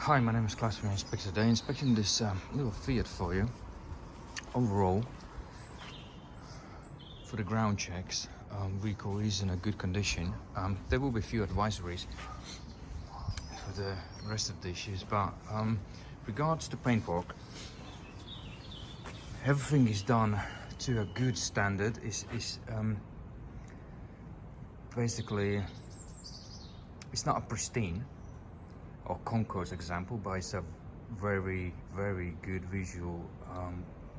Hi, my name is Klaus from Inspector. Today inspecting this little Fiat for you. Overall, for the ground checks, vehicle is in a good condition. There will be a few advisories for the rest of the issues, but regards to paintwork, everything is done to a good standard. Basically, it's not a pristine or concourse example, but it's a very good visual,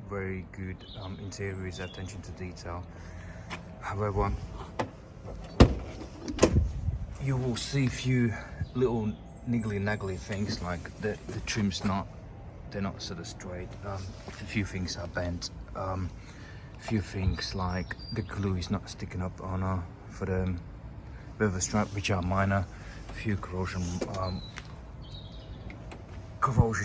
very good interiors, attention to detail. However, you will see a few little niggly things, like the trim's they're not sort of straight. A few things are bent. A few things like the glue is not sticking up on for the bevel strap, which are minor. A few corrosion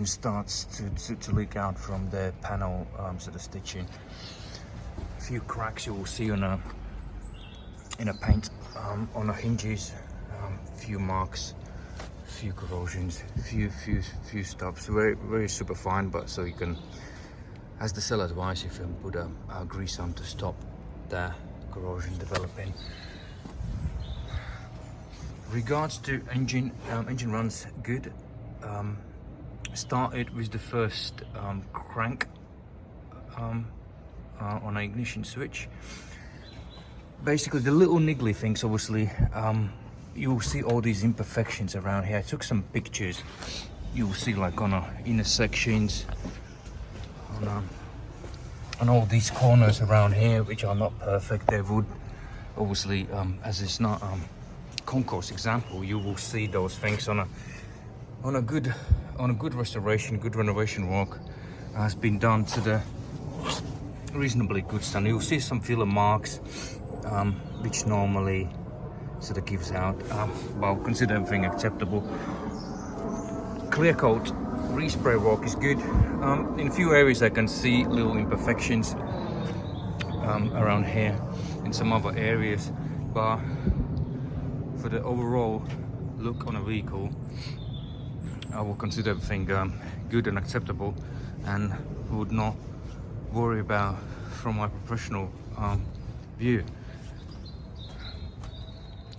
starts to leak out from the panel sort of stitching. A few cracks you will see in a paint on the hinges. Few marks, few corrosions, few stops. Very super fine, but so you can, as the seller advice, you can put a grease on to stop the corrosion developing. Regards to engine runs good. Started with the first crank on an ignition switch. Basically, the little niggly things, obviously, you will see all these imperfections around here. I took some pictures. You will see, like, on inner sections, on all these corners around here, which are not perfect. They would obviously, as it's not concourse example, you will see those things on a good restoration, good renovation work has been done to the reasonably good standard. You'll see some filler marks, which normally sort of gives out, well, consider everything acceptable. Clear coat respray work is good. In a few areas I can see little imperfections around here, in some other areas, but for the overall look on a vehicle, I will consider everything good and acceptable, and would not worry about from my professional view.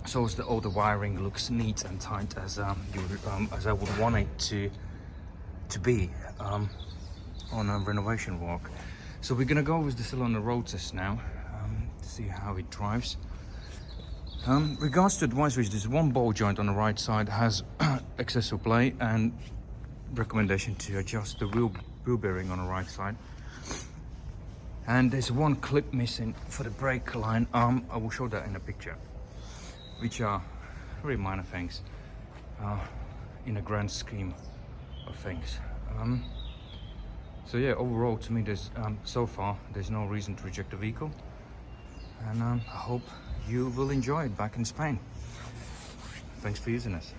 So all the wiring looks neat and tight as as I would want it to be on a renovation work. So we're gonna go with the still on the road test now to see how it drives. Regards to advisories, there's one ball joint on the right side has excessive play, and recommendation to adjust the wheel bearing on the right side. And there's one clip missing for the brake line. I will show that in a picture, which are very minor things in a grand scheme of things. So yeah, overall, to me, there's so far there's no reason to reject the vehicle, and I hope you will enjoy it back in Spain. Thanks for using us.